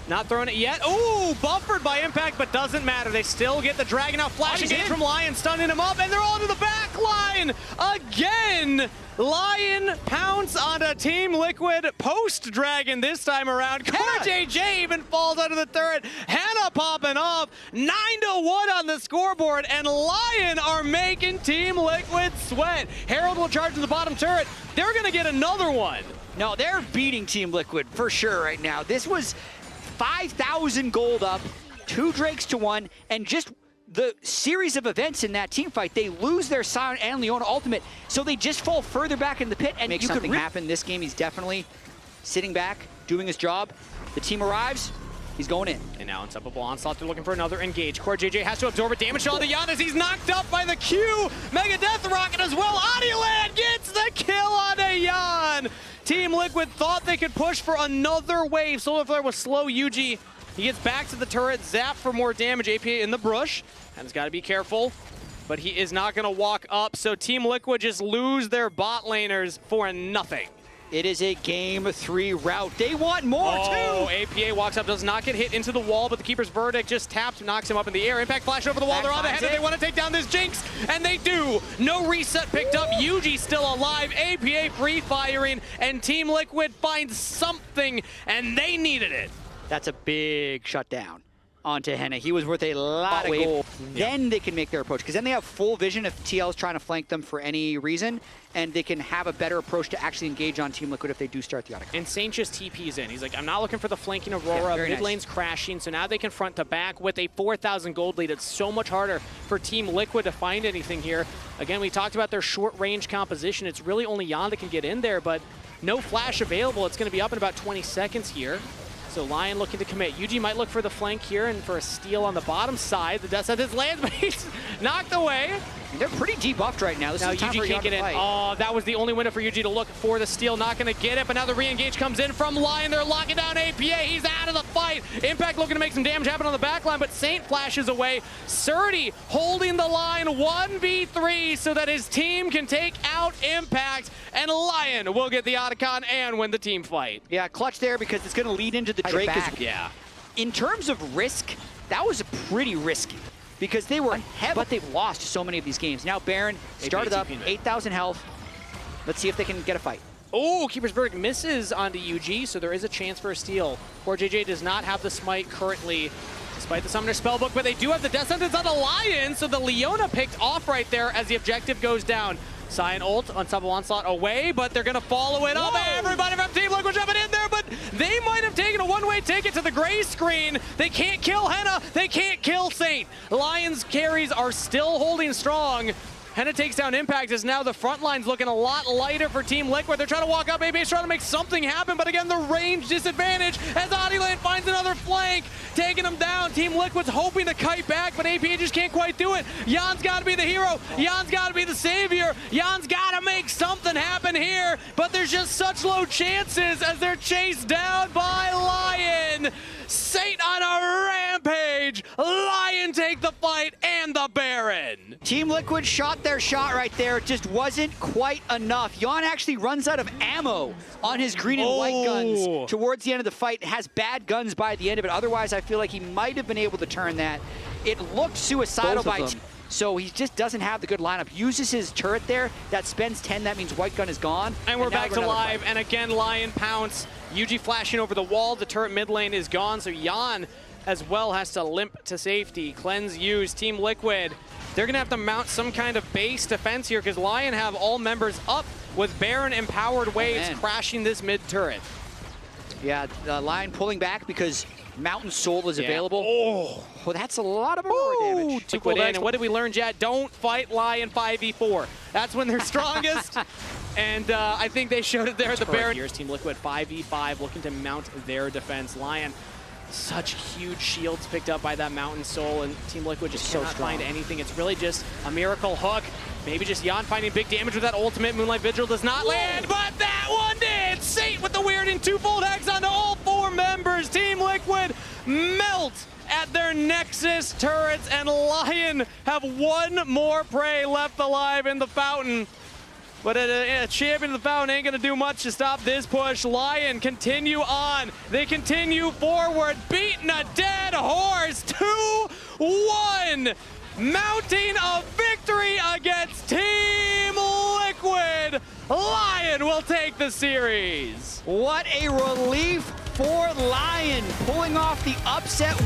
Not throwing it yet. Ooh, buffered by Impact, but doesn't matter. They still get the Dragon out. Flashing in from Lion, stunning him up, and they're all to the back line again. Lion pounce onto Team Liquid post-Dragon this time around. Core JJ even falls under the turret. Henna popping off. 9-1 on the scoreboard, and Lion are making Team Liquid sweat. Herald will charge to the bottom turret. They're going to get another one. No, they're beating Team Liquid for sure right now. This was 5,000 gold up, 2 Drakes to 1, and just the series of events in that team fight, they lose their Scion and Leona ultimate, so they just fall further back in the pit, and you could happen this game. He's definitely sitting back, doing his job. The team arrives, he's going in. And now Unstoppable Onslaught, they're looking for another engage. Core JJ has to absorb a damage to all the Jan as he's knocked up by the Q. Mega Death Rocket as well. Adiland gets the kill on a Jan. Team Liquid thought they could push for another wave. Solar Flare will slow Yuji. He gets back to the turret, zap for more damage. APA in the brush, and he's got to be careful, but he is not going to walk up. So Team Liquid just lose their bot laners for nothing. It is a game 3 route. They want more too. APA walks up, does not get hit into the wall, but the Keeper's Verdict just taps, knocks him up in the air. Impact flash over the wall. They're on the head, and they want to take down this Jinx, and they do. No reset picked up. Yuji still alive. APA free firing, and Team Liquid finds something, and they needed it. That's a big shutdown onto Henna. He was worth a lot of gold. Then they can make their approach, because then they have full vision if TL is trying to flank them for any reason, and they can have a better approach to actually engage on Team Liquid if they do start the auto. And Saint just TP's in. He's like, I'm not looking for the flanking Aurora. Mid lane's crashing, so now they can front to back with a 4,000 gold lead. It's so much harder for Team Liquid to find anything here. Again, we talked about their short range composition. It's really only Jan that can get in there, but no flash available. It's going to be up in about 20 seconds here. So Lion looking to commit. UG might look for the flank here and for a steal on the bottom side. The death sentence lands, but he's knocked away. They're pretty debuffed right now. This Now is time UG for can't get in. Oh, that was the only window for UG to look for the steal. Not going to get it, but now the re-engage comes in from Lion. They're locking down APA. He's out of the fight. Impact looking to make some damage happen on the back line, but Saint flashes away. Surdy holding the line 1v3 so that his team can take out Impact, and Lion will get the Otacon and win the team fight. Yeah, clutch there because it's going to lead into the Drake. Yeah. In terms of risk, that was pretty risky because they were heavy, but they've lost so many of these games. Now Baron started up, 8,000 health. Let's see if they can get a fight. Oh, Keepersburg misses onto UG, so there is a chance for a steal. Poor JJ does not have the smite currently, despite the Summoner Spellbook, but they do have the Death Sentence on the Lion, so the Leona picked off right there as the objective goes down. Cyan ult, Unstoppable Onslaught away, but they're going to follow it up. Everybody from Team Liquid jumping in there, but they might have taken a one-way ticket to the gray screen. They can't kill Henna. They can't kill Saint. Lions carries are still holding strong. Henna takes down Impact as now the front line's looking a lot lighter for Team Liquid. They're trying to walk up, AB's trying to make something happen, but again, the range disadvantage as Adiland finds another flank, taking them down. Team Liquid's hoping to kite back, but APA just can't quite do it. Jan's got to be the hero. Jan's got to be the savior. Jan's got to make something happen here, but there's just such low chances as they're chased down by Lion. Saint on a rampage. Lion take the fight and the Baron. Team Liquid shot their shot right there. It just wasn't quite enough. Jan actually runs out of ammo on his green and white guns towards the end of the fight. Has bad guns by the end of it. Otherwise, I feel like he might have been able to turn that. It looked suicidal by Team. So he just doesn't have the good lineup. Uses his turret there. That spends 10. That means white gun is gone. And we're back to live. And again, Lion pounce. UG flashing over the wall. The turret mid lane is gone. So Jan as well has to limp to safety. Cleanse used. Team Liquid, they're going to have to mount some kind of base defense here because Lion have all members up with Baron empowered waves crashing this mid turret. Yeah, Lion pulling back because Mountain Soul is available. Well, that's a lot of aurora damage. Liquid in, and what did we learn, Jad? Don't fight Lion 5v4. That's when they're strongest. And I think they showed it there at the Baron. Here's Team Liquid 5v5 looking to mount their defense. Lion, such huge shields picked up by that Mountain Soul, and Team Liquid just cannot find anything. It's really just a miracle hook. Maybe just Jan finding big damage with that ultimate. Moonlight Vigil does not land, but that one did! Saint with the weird and twofold hex onto all 4 members. Team Liquid melt at their Nexus turrets, and Lion have one more prey left alive in the fountain. But a champion of the fountain ain't gonna do much to stop this push. Lion continue on. They continue forward, beating a dead horse. 2-1, mounting a victory against Team Liquid. Lion will take the series. What a relief for Lion, pulling off the upset.